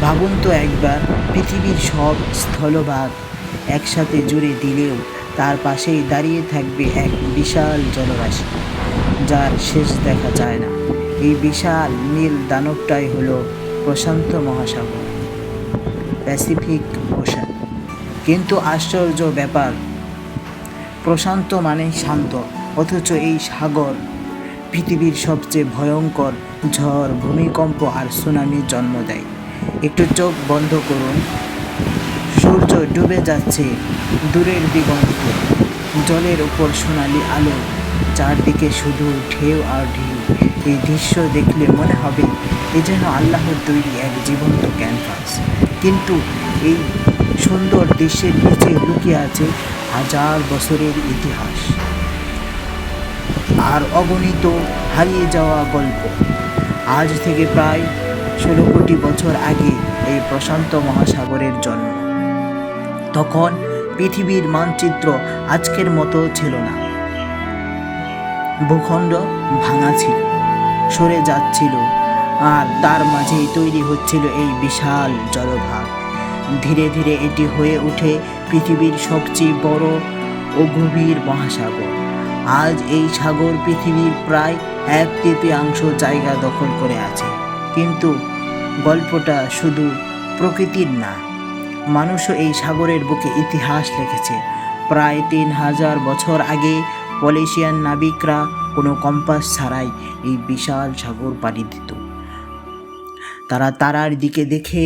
ভাবুন তো একবার, পৃথিবীর সব স্থলভাগ একসাথে জুড়ে দিলেও তার পাশেই দাঁড়িয়ে থাকবে এক বিশাল জলরাশি, যার শেষ দেখা যায় না। এই বিশাল নীল দানবটাই হলো প্রশান্ত মহাসাগর, প্যাসিফিক ওশান। কিন্তু আশ্চর্য ব্যাপার, প্রশান্ত মানে শান্ত, অথচ এই সাগর পৃথিবীর সবচেয়ে ভয়ঙ্কর ঝড়, ভূমিকম্প আর সুনামির জন্ম দেয়। একটু চোখ বন্ধ করুন, সূর্য ডুবে যাচ্ছে দূরের দিগন্তে, জলের উপর সোনালি আলো, চারদিকে শুধু ঢেউ আর ঢেউ। এই দৃশ্য দেখলে মনে হবে এ যেন আল্লাহর তৈরি এক জীবন্ত ক্যানভাস। কিন্তু এই সুন্দর দৃশ্যের নিচে লুকিয়ে আছে হাজার বছরের ইতিহাস আর অগণিত হারিয়ে যাওয়া গল্প। আজ থেকে প্রায় 16 কোটি বছর আগে এই প্রশান্ত মহাসাগরের জন্ম। তখন পৃথিবীর মানচিত্র আজকের মতো ছিল না, ভূখণ্ড ভাঙা ছিল, সরে যাচ্ছিল, আর তার মাঝেই তৈরি হচ্ছিল এই বিশাল জলভাগ। ধীরে ধীরে এটি হয়ে ওঠে পৃথিবীর সবচেয়ে বড় ও গভীর মহাসাগর। আজ এই সাগর পৃথিবীর প্রায় 1/3 জায়গা দখল করে আছে। কিন্তু গল্পটা শুধু প্রকৃতির না, মানুষও এই সাগরের বুকে ইতিহাস লিখেছে। প্রায় 3000 বছর আগে পলিশিয়ান নাবিকরা কোনো কম্পাস ছাড়াই এই বিশাল সাগর পাড়ি দিত। তারা তারার দিকে দেখে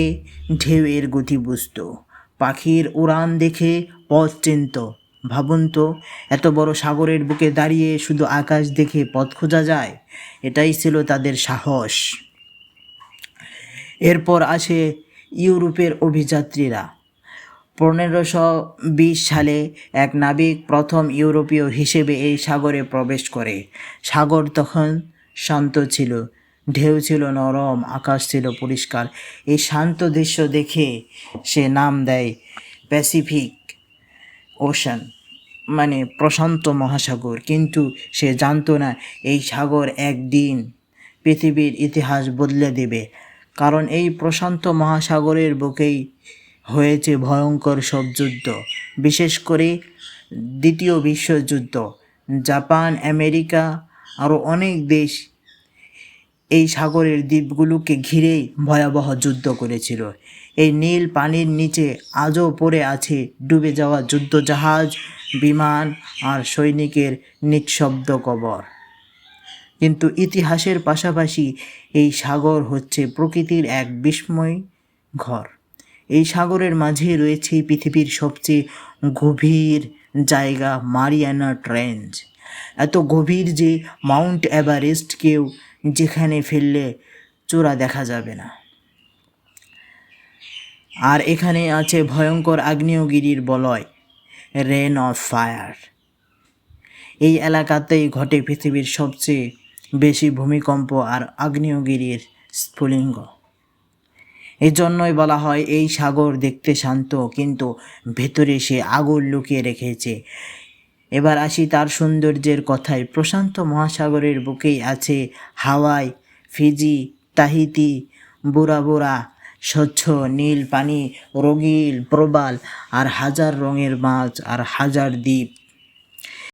ঢেউয়ের গতি বুঝত, পাখির উড়ান দেখে পথ চিনত। ভাবুন তো, এত বড় সাগরের বুকে দাঁড়িয়ে শুধু আকাশ দেখে পথ খোঁজা যায়? এটাই ছিল তাদের সাহস। এরপর আসে ইউরোপের অভিযাত্রীরা। 1520 সালে এক নাবিক প্রথম ইউরোপীয় হিসেবে এই সাগরে প্রবেশ করে। সাগর তখন শান্ত ছিল, ঢেউ ছিল নরম, আকাশ ছিল পরিষ্কার। এই শান্ত দৃশ্য দেখে সে নাম দেয় প্যাসিফিক ওশান, মানে প্রশান্ত মহাসাগর। কিন্তু সে জানতো না এই সাগর একদিন পৃথিবীর ইতিহাস বদলে দেবে, কারণ এই প্রশান্ত মহাসাগরের বুকেই হয়েছে ভয়ঙ্কর সব যুদ্ধ, বিশেষ করে দ্বিতীয় বিশ্বযুদ্ধ। জাপান, আমেরিকা আরও অনেক দেশ এই সাগরের দ্বীপগুলোকে ঘিরেই ভয়াবহ যুদ্ধ করেছিল। এই নীল পানির নিচে আজও পড়ে আছে ডুবে যাওয়া যুদ্ধজাহাজ, বিমান আর সৈনিকের নিঃশব্দ কবর। কিন্তু ইতিহাসের পাশাপাশি এই সাগর হচ্ছে প্রকৃতির এক বিস্ময় ঘর। এই সাগরের মাঝে রয়েছে পৃথিবীর সবচেয়ে গভীর জায়গা, মারিয়ানা ট্রেঞ্চ। এত গভীর যে মাউন্ট এভারেস্টকেও যেখানে ফেললে চূড়া দেখা যাবে না। আর এখানে আছে ভয়ঙ্কর আগ্নেয়গিরির বলয়, রেন অফ ফায়ার। এই এলাকাতেই ঘটে পৃথিবীর সবচেয়ে বেশি ভূমিকম্প আর আগ্নেয়গিরির স্ফুলিঙ্গ। এই জন্যই বলা হয় এই সাগর দেখতে শান্ত, কিন্তু ভেতরে সে আগুন লুকিয়ে রেখেছে। এবার আসি তার সৌন্দর্যের কথায়। প্রশান্ত মহাসাগরের বুকেই আছে হাওয়াই, ফিজি, তাহিতি, বুরা বুরা। স্বচ্ছ নীল পানি, রঙিন প্রবাল আর হাজার রঙের মাছ আর হাজার দ্বীপ।